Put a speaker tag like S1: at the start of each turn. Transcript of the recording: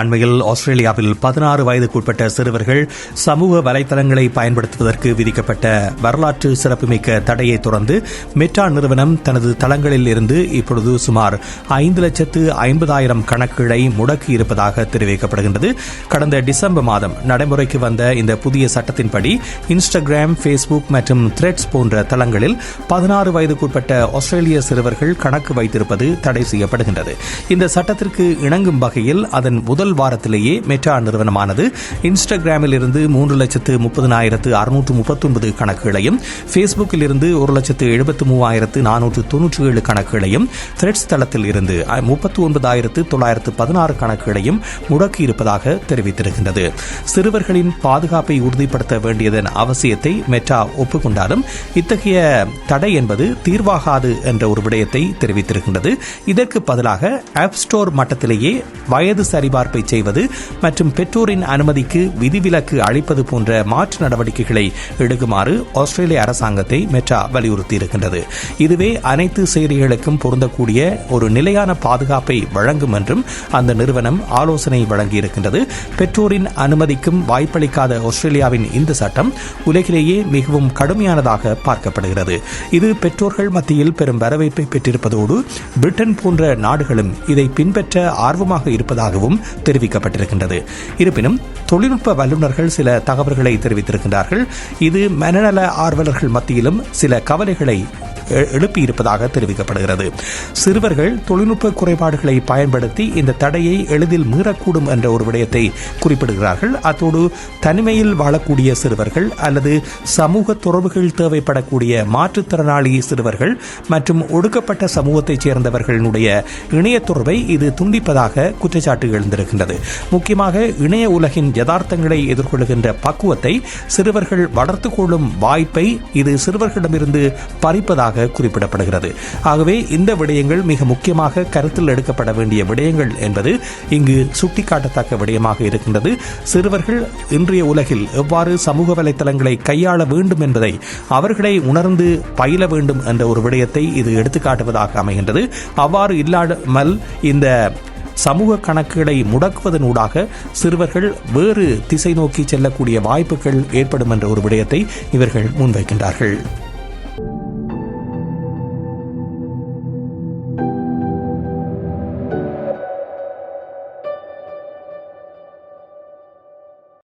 S1: அண்மையில் ஆஸ்திரேலியாவில் 16 வயதுக்குட்பட்ட சிறுவர்கள் சமூக வலைதளங்களை பயன்படுத்துவதற்கு விதிக்கப்பட்ட வரலாற்று சிறப்புமிக்க தடையை தொடர்ந்து மெட்டா நிறுவனம் தனது தளங்களில் இருந்து இப்பொழுது சுமார் 5,50,000 கணக்குகளை முடக்கி இருப்பதாக தெரிவிக்கப்படுகின்றது. கடந்த டிசம்பர் மாதம் நடைமுறைக்கு வந்த இந்த புதிய சட்டத்தின்படி இன்ஸ்டாகிராம், ஃபேஸ்புக் மற்றும் த்ரெட்ஸ் போன்ற தளங்களில் 16 வயதுக்குட்பட்ட ஆஸ்திரேலிய சிறுவர்கள் கணக்கு வைத்திருப்பது தடை செய்யப்படுகின்றது. இந்த சட்டத்திற்கு இணங்கும் வகையில் அதன் முதல் வாரத்திலேயே மெட்டா நிறுவனமானது இன்ஸ்டாகிராமில் இருந்து 3,30,639 கணக்குகளையும், ஃபேஸ்புக்கில் இருந்து 1,73,497 கணக்குகளையும், த்ரெட்ஸ் தளத்தில் இருந்து 39,916 கணக்குகளையும் முடக்கியிருப்பதாக தெரிவித்திருக்கின்றது. சிறுவர்களின் பாதுகாப்பை உறுதிப்படுத்த வேண்டியதன் அவசியத்தை மெட்டா ஒப்புக்கொண்டாலும் இத்தகைய தடை என்பது தீர்வாகாது என்ற ஒரு விடயத்தை தெரிவித்திருக்கின்றது. இதற்கு பதிலாக ஆப் ஸ்டோர் மட்டத்திலேயே வயது சரிபார்ப்பை செய்வது மற்றும் பெற்றோரின் அனுமதிக்கு விதிவிலக்கு அளிப்பது போன்ற மாற்று நடவடிக்கைகளை எடுக்குமாறு ஆஸ்திரேலிய அரசாங்கத்தை மெட்டா வலியுறுத்தியிருக்கின்றது. இதுவே அனைத்து செயலிகளுக்கும் பொருந்தக்கூடிய ஒரு நிலையான பாதுகாப்பை வழங்கும் என்றும் அந்த நிறுவனம் ஆலோசனை வழங்கியிருக்கின்றது. பெற்றோரின் அனுமதிக்கும் வாய்ப்பளிக்காத ஆஸ்திரேலியாவின் இந்த சட்டம் உலகிலேயே மிகவும் கடுமையானதாக பார்க்கப்படுகிறது. இது பெற்றோர்கள் மத்தியில் பெரும் வரவேற்பை பெற்றிருப்பதோடு பிரிட்டன் போன்ற நாடுகளும் இதை பின்பற்ற ஆர்வமாக இருப்பதாகவும் தெரிவிக்கப்பட்டிருக்கின்றது. இருப்பினும் தொழில்நுட்ப வல்லுநர்கள் சில தகவல்களை தெரிவித்திருக்கின்றார்கள். இது மனநல ஆர்வலர்கள் மத்தியிலும் சில கவலைகளை எழுப்பியிருப்பதாக தெரிவிக்கப்படுகிறது. சிறுவர்கள் தொழில்நுட்ப குறைபாடுகளை பயன்படுத்தி இந்த தடையை எளிதில் மீறக்கூடும் என்ற ஒரு விடயத்தை குறிப்பிடுகிறார்கள். அத்தோடு தனிமையில் வாழக்கூடிய சிறுவர்கள் அல்லது சமூக தொடர்புகள் தேவைப்படக்கூடிய மாற்றுத்திறனாளி சிறுவர்கள் மற்றும் ஒடுக்கப்பட்ட சமூகத்தைச் சேர்ந்தவர்களுடைய இணைய தொடர்பை இது துண்டிப்பதாக குற்றச்சாட்டு எழுந்திருக்கின்றது. முக்கியமாக இணைய உலகின் யதார்த்தங்களை எதிர்கொள்கின்ற பக்குவத்தை சிறுவர்கள் வளர்த்துக் கொள்ளும் வாய்ப்பை இது சிறுவர்களிடமிருந்து பறிப்பதாக குறிப்பிடப்படுகிறது. ஆகவே இந்த விடயங்கள் மிக முக்கியமாக கருத்தில் எடுக்கப்பட வேண்டிய விடயங்கள் என்பது இங்கு சுட்டிக்காட்டத்தக்க விடயமாக இருக்கின்றது. சிறுவர்கள் இன்றைய உலகில் எவ்வாறு சமூக வலைத்தளங்களை கையாள வேண்டும் என்பதை அவர்களை உணர்ந்து பயில வேண்டும் என்ற ஒரு விடயத்தை இது எடுத்துக்காட்டுவதாக அமைகின்றது. அவ்வாறு இல்லாமல் இந்த சமூக கணக்குகளை முடக்குவதனூடாக சிறுவர்கள் வேறு திசை நோக்கி செல்லக்கூடிய வாய்ப்புகள் ஏற்படும் என்ற ஒரு விடயத்தை இவர்கள் முன்வைக்கின்றார்கள்.